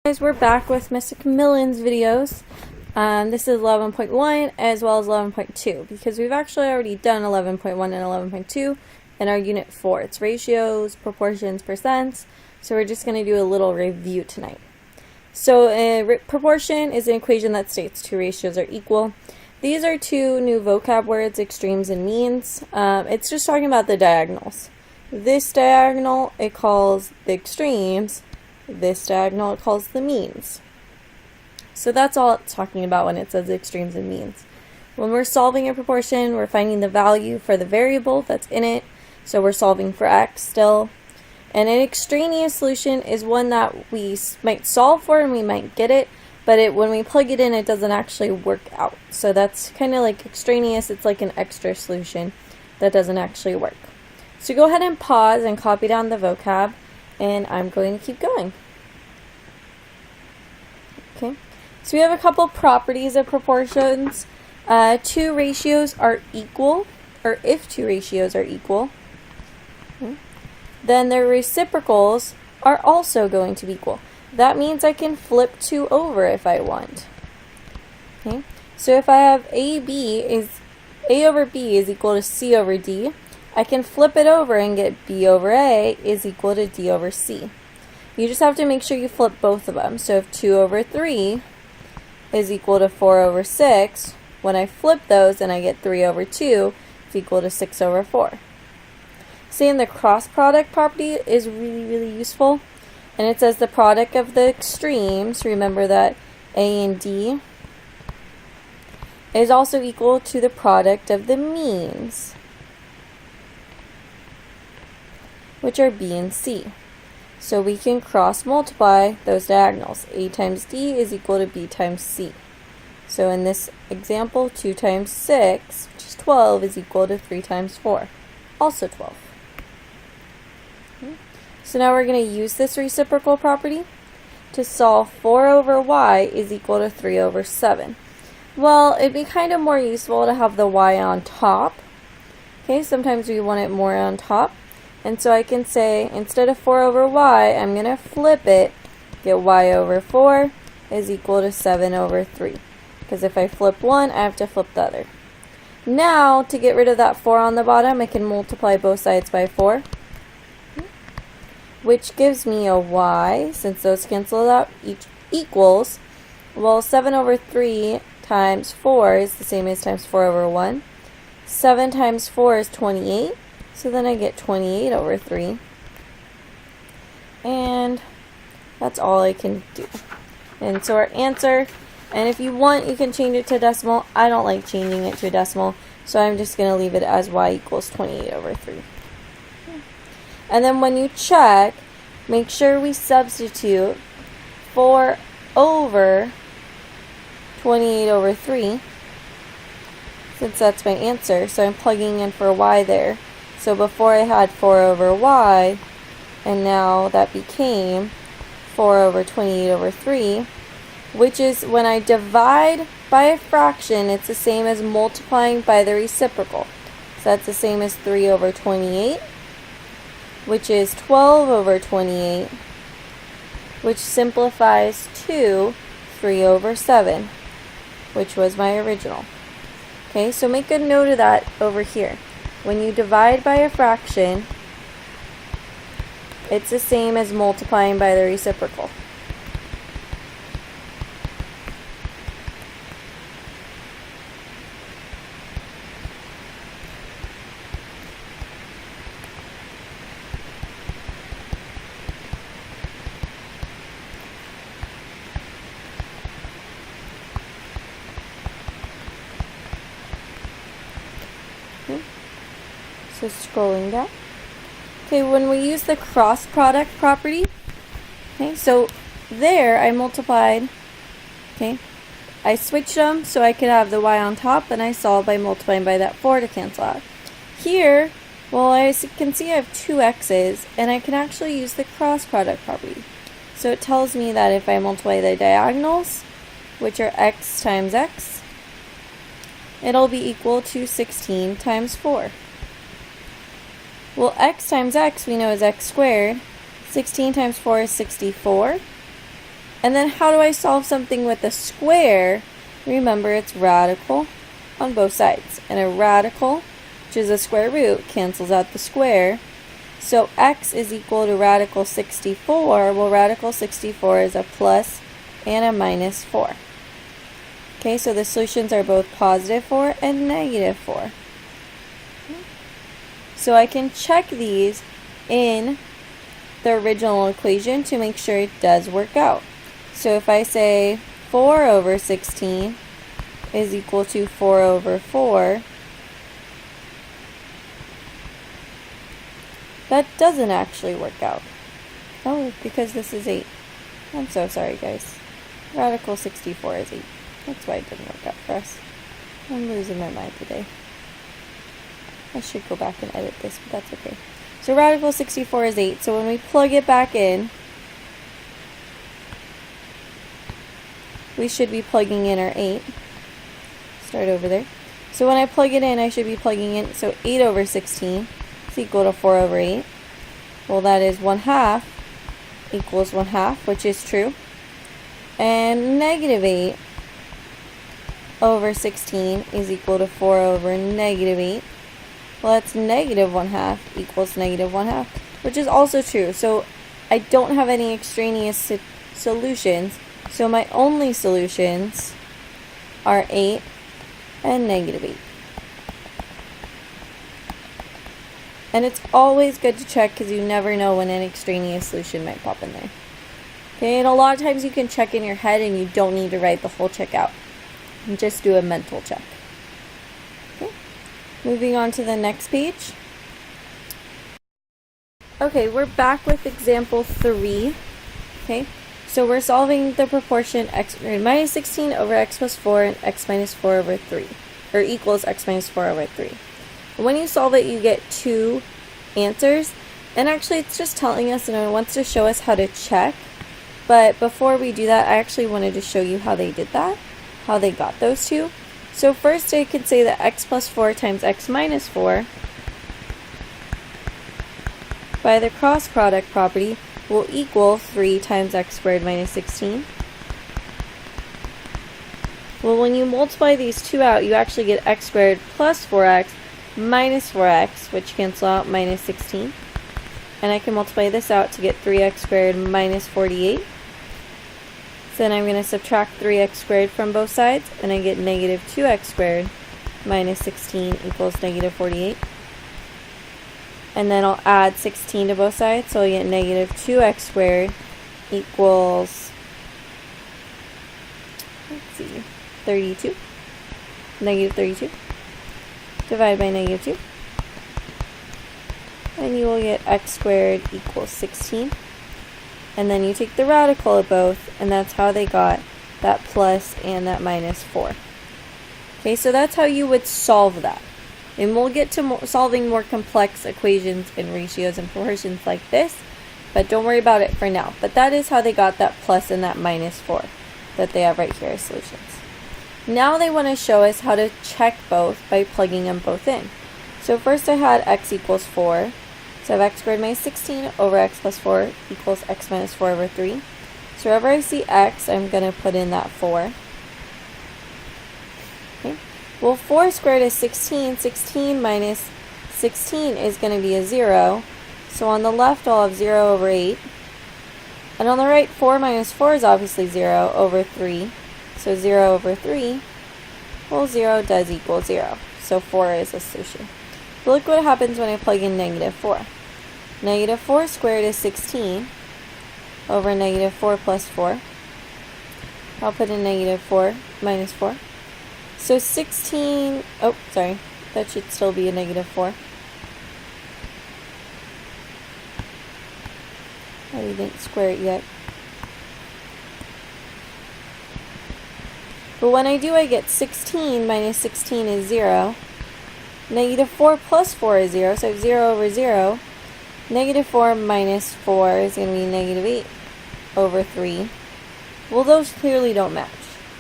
Guys, we're back with Miss Macmillan's videos. This is 11.1 as well as 11.2 because we've actually already done 11.1 and 11.2 in our unit 4. It's ratios, proportions, percents. So we're just going to do a little review tonight. So a proportion is an equation that states two ratios are equal. These are two new vocab words, extremes and means. It's just talking about the diagonals. This diagonal it calls the extremes. This diagonal it calls the means. So that's all it's talking about when it says extremes and means. When we're solving a proportion, we're finding the value for the variable that's in it. So we're solving for x still. And an extraneous solution is one that we might solve for and we might get it, but when we plug it in, it doesn't actually work out. So that's kind of like extraneous. It's like an extra solution that doesn't actually work. So go ahead and pause and copy down the vocab. And I'm going to keep going. Okay, so we have a couple properties of proportions. Two ratios are equal, or if two ratios are equal, then their reciprocals are also going to be equal. That means I can flip 2 over if I want. Okay, so if I have A over B is equal to C over D, I can flip it over and get B over A is equal to D over C. You just have to make sure you flip both of them. So if 2 over 3 is equal to 4 over 6, when I flip those and I get 3 over 2, it's equal to 6 over 4. Saying the cross product property is really useful. And it says the product of the extremes, remember that A and D, is also equal to the product of the means, which are B and C. So we can cross multiply those diagonals. A times D is equal to B times C. So in this example, 2 times 6, which is 12, is equal to 3 times 4, also 12. So now we're going to use this reciprocal property to solve 4 over y is equal to 3 over 7. Well, it'd be kind of more useful to have the y on top. Okay, sometimes we want it more on top. And so I can say, instead of 4 over y, I'm going to flip it, get y over 4 is equal to 7 over 3. Because if I flip one, I have to flip the other. Now, to get rid of that 4 on the bottom, I can multiply both sides by 4. Which gives me a y, since those cancel out, each equals, well, 7 over 3 times 4 is the same as times 4 over 1. 7 times 4 is 28. So then I get 28 over 3. And that's all I can do. And so our answer, and if you want, you can change it to decimal. I don't like changing it to a decimal, so I'm just going to leave it as y equals 28 over 3. And then when you check, make sure we substitute 4 over 28 over 3, since that's my answer. So I'm plugging in for y there. So before I had 4 over y, and now that became 4 over 28 over 3, which is when I divide by a fraction, it's the same as multiplying by the reciprocal. So that's the same as 3 over 28, which is 12 over 28, which simplifies to 3 over 7, which was my original. Okay, so make a note of that over here. When you divide by a fraction, it's the same as multiplying by the reciprocal. So scrolling down. Okay, when we use the cross product property, okay, so there I multiplied, okay, I switched them so I could have the y on top, and I solved by multiplying by that 4 to cancel out. Here, well, I can see I have 2 x's, and I can actually use the cross product property. So it tells me that if I multiply the diagonals, which are x times x, it'll be equal to 16 times 4. Well, x times x we know is x squared. 16 times 4 is 64. And then how do I solve something with a square? Remember, it's radical on both sides. And a radical, which is a square root, cancels out the square. So x is equal to radical 64. Well, radical 64 is a plus and a minus 4. Okay, so the solutions are both positive 4 and negative 4. So I can check these in the original equation to make sure it does work out. So if I say 4 over 16 is equal to 4 over 4, that doesn't actually work out. Oh, because this is 8. I'm so sorry, guys. Radical 64 is 8. That's why it didn't work out for us. I'm losing my mind today. I should go back and edit this, but that's okay. So radical 64 is 8. So when we plug it back in, we should be plugging in our 8. Start over there. So when I plug it in, I should be plugging in, so 8 over 16 is equal to 4 over 8. Well, that is 1/2 equals 1/2, which is true. And negative 8 over 16 is equal to 4 over negative 8. Well, that's negative 1/2 equals negative 1/2, which is also true. So I don't have any extraneous solutions. So my only solutions are 8 and negative 8. And it's always good to check because you never know when an extraneous solution might pop in there. Okay, and a lot of times you can check in your head and you don't need to write the whole check out. And just do a mental check. Okay, moving on to the next page. Okay, we're back with example 3. Okay, so we're solving the proportion x squared minus 16 over x plus 4 and x minus 4 over 3, or equals x minus 4 over 3. When you solve it, you get 2 answers, and actually it's just telling us, and it wants to show us how to check. But before we do that, I actually wanted to show you how they did that, how they got those 2. So first I could say that x plus 4 times x minus 4 by the cross product property will equal 3 times x squared minus 16. Well, when you multiply these 2 out, you actually get x squared plus 4x minus 4x, which cancel out minus 16. And I can multiply this out to get 3x squared minus 48. So then I'm going to subtract 3x squared from both sides, and I get negative 2x squared minus 16 equals negative 48. And then I'll add 16 to both sides, so I get negative 2x squared equals, let's see, 32. Negative 32. Divided by negative 2. And you will get x squared equals 16. And then you take the radical of both, and that's how they got that plus and that minus 4. Okay, so that's how you would solve that. And we'll get to solving more complex equations and ratios and proportions like this, but don't worry about it for now. But that is how they got that plus and that minus 4 that they have right here as solutions. Now they want to show us how to check both by plugging them both in. So first I had x equals 4. So I have x squared minus 16 over x plus 4 equals x minus 4 over 3. So wherever I see x, I'm going to put in that 4. Okay. Well, 4 squared is 16. 16 minus 16 is going to be a 0. So on the left, I'll have 0 over 8. And on the right, 4 minus 4 is obviously 0 over 3. So 0 over 3, well, 0 does equal 0. So 4 is a solution. But look what happens when I plug in negative 4. Negative 4 squared is 16 over negative 4 plus 4. I'll put in negative 4 minus 4. So 16, oh, sorry, that should still be a negative 4. I didn't square it yet. But when I do, I get 16 minus 16 is 0. Negative 4 plus 4 is 0, so 0 over 0. Negative 4 minus 4 is going to be negative 8 over 3. Well, those clearly don't match.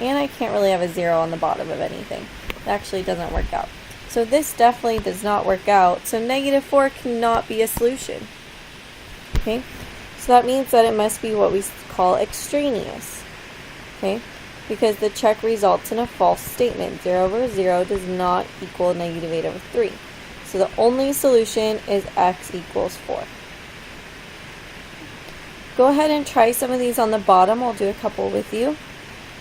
And I can't really have a 0 on the bottom of anything. It actually doesn't work out. So this definitely does not work out. So negative 4 cannot be a solution. Okay? So that means that it must be what we call extraneous. Okay? Because the check results in a false statement. 0 over 0 does not equal negative 8 over 3. So the only solution is x equals 4. Go ahead and try some of these on the bottom. I'll do a couple with you.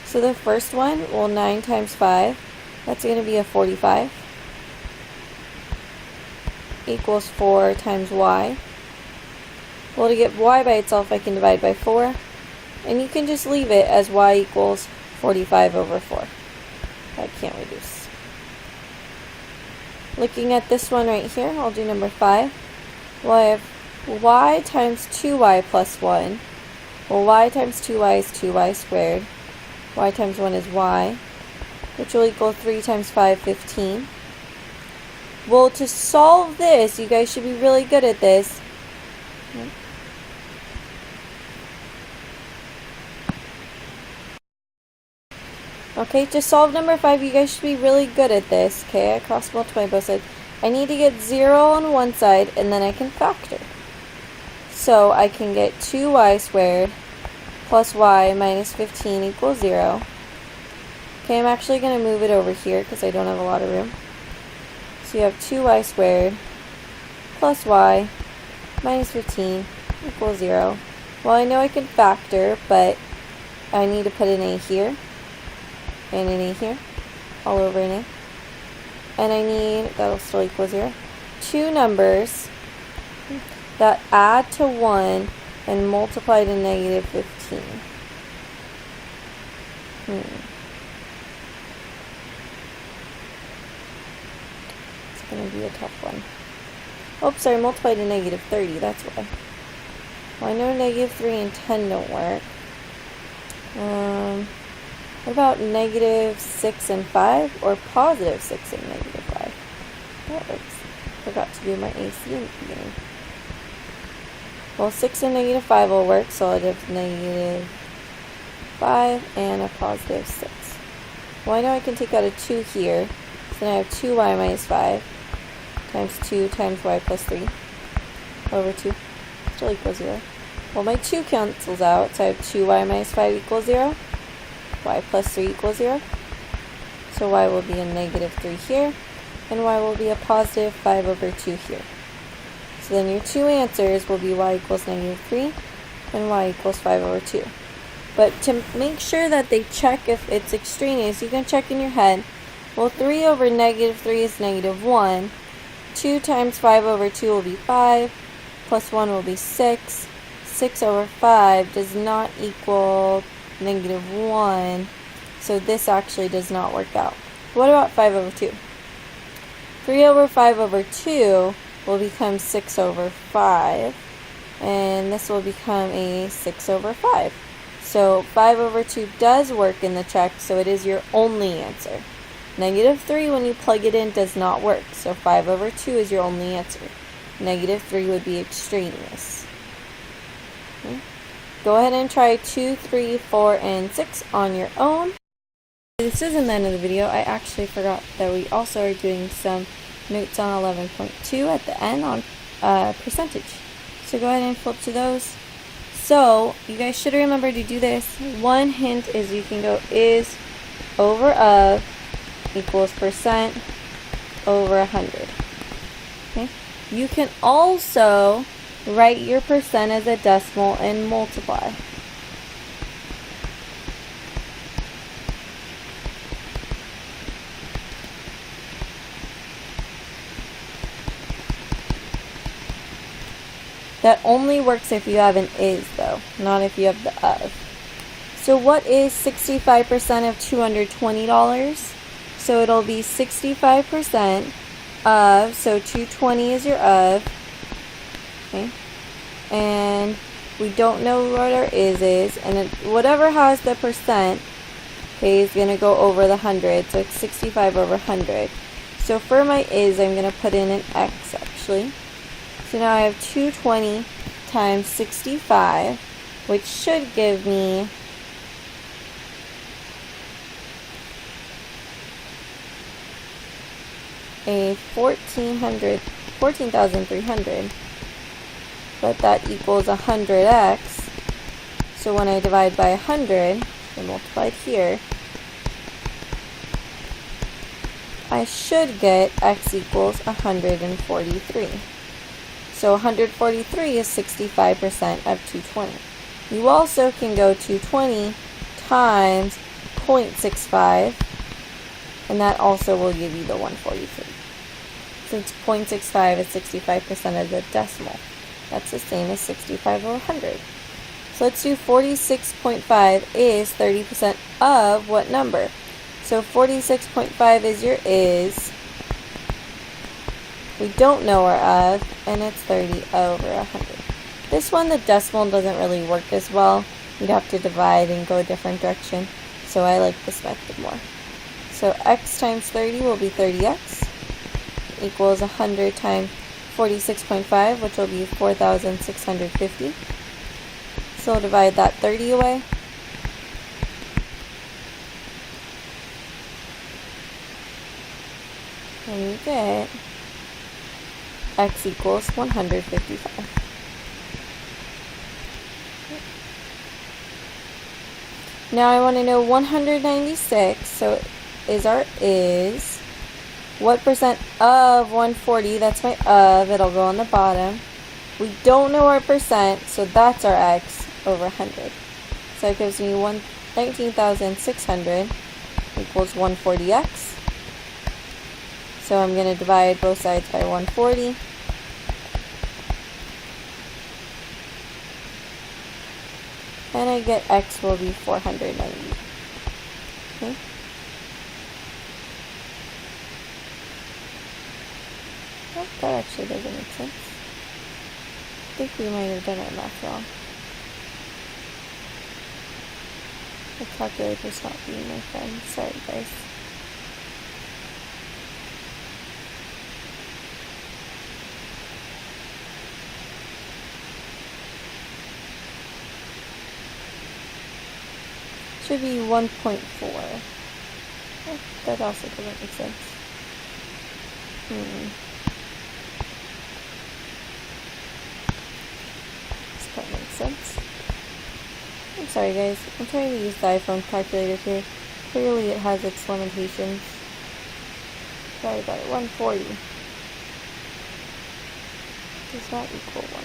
So the first one, well, 9 times 5, that's going to be a 45. Equals 4 times y. Well, to get y by itself, I can divide by 4. And you can just leave it as y equals 45 over 4. I can't reduce. Looking at this one right here, I'll do number 5. Well, I have y times 2y plus 1. Well, y times 2y is 2y squared. Y times 1 is y, which will equal 3 times 5, 15. Well, to solve this, you guys should be really good at this. Okay, to solve number 5, you guys should be really good at this. Okay, I cross multiply both sides. I need to get 0 on one side, and then I can factor. So I can get 2y squared plus y minus 15 equals 0. Okay, I'm actually going to move it over here because I don't have a lot of room. So you have 2y squared plus y minus 15 equals 0. Well, I know I can factor, but I need to put an a here. And an a here, all over an a. And I need, that'll still equal 0, two numbers that add to 1 and multiply to negative 15. It's going to be a tough one. Oops, sorry, multiply to negative 30, that's why. Well, I know negative 3 and 10 don't work. What about negative 6 and 5, or positive 6 and negative 5? That works. Forgot to do my AC in the beginning. Well, 6 and negative 5 will work, so I'll have negative 5 and a positive 6. Well, I know I can take out a 2 here, so then I have 2y minus 5 times 2 times y plus 3 over 2. Still equals 0. Well, my 2 cancels out, so I have 2y minus 5 equals 0. Y plus 3 equals 0. So y will be a negative 3 here, and y will be a positive 5 over 2 here. So then your two answers will be y equals negative 3 and y equals 5 over 2. But to make sure that they check if it's extraneous, you can check in your head. Well, 3 over negative 3 is negative 1. 2 times 5 over 2 will be 5, plus 1 will be 6. 6 over 5 does not equal negative 1, so this actually does not work out. What about 5 over 2? 3 over 5 over 2 will become 6 over 5, and this will become a 6 over 5. So 5 over 2 does work in the check, so it is your only answer. Negative 3, when you plug it in, does not work, so 5 over 2 is your only answer. Negative 3 would be extraneous. Okay. Go ahead and try 2, 3, 4, and 6 on your own. This isn't the end of the video. I actually forgot that we also are doing some notes on 11.2 at the end on percentage. So go ahead and flip to those. So you guys should remember to do this. One hint is you can go is over of equals percent over 100. Okay. You can also write your percent as a decimal and multiply. That only works if you have an is, though, not if you have the of. So what is 65% of $220? So it'll be 65% of, so 220 is your of. Okay. And we don't know what our is, and whatever has the percent, okay, is going to go over the 100, so it's 65 over 100. So for my is, I'm going to put in an x, actually. So now I have 220 times 65, which should give me a 14,300. But that equals 100x. So when I divide by 100, I multiplied here, I should get x equals 143. So 143 is 65% of 220. You also can go 220 times 0.65, and that also will give you the 143. Since 0.65 is 65% of the decimal, that's the same as 65 over 100. So let's do 46.5 is 30% of what number? So 46.5 is your is. We don't know our of, and it's 30 over 100. This one, the decimal doesn't really work as well. You'd have to divide and go a different direction. So I like this method more. So x times 30 will be 30x equals 100 times 46.5, which will be 4,650. So I'll divide that 30 away. And you get x equals 155. Now I want to know 196, so is our is. What percent of 140, that's my of, it'll go on the bottom. We don't know our percent, so that's our x over 100. So it gives me 19,600 equals 140x. So I'm going to divide both sides by 140. And I get x will be 490. Okay. Oh, that actually doesn't make sense. I think we might have done our math wrong. The calculator's not being my friend. Sorry, guys. Should be 1.4. Oh, that also doesn't make sense. This part makes sense. I'm sorry guys, I'm trying to use the iPhone calculator here. Clearly it has its limitations. Divided by 140 does not equal 1.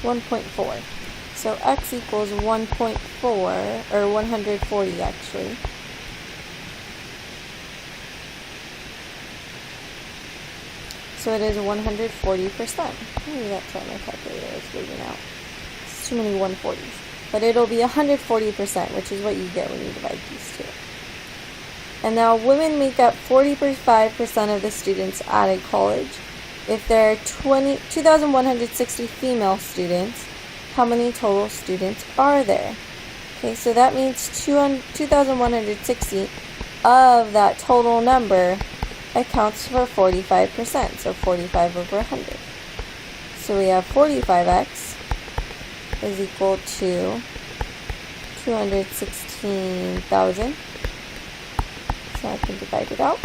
1.4. So x equals 1.4, or 140 actually. So it is 140%. Maybe that's why my calculator is reading out. It's too many 140s. But it'll be 140%, which is what you get when you divide these two. And now women make up 45% of the students at a college. If there are 2,160 female students, how many total students are there? Okay, so that means 2,160 of that total number accounts for 45%, so 45 over 100. So we have 45x is equal to 216,000. So I can divide it out.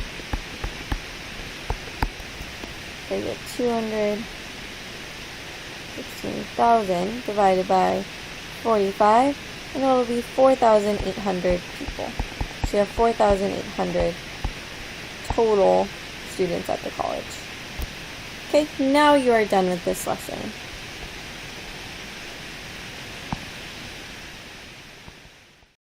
So you get 216,000 divided by 45, and it'll be 4,800 people. So you have 4,800 total students at the college. Okay, now you are done with this lesson.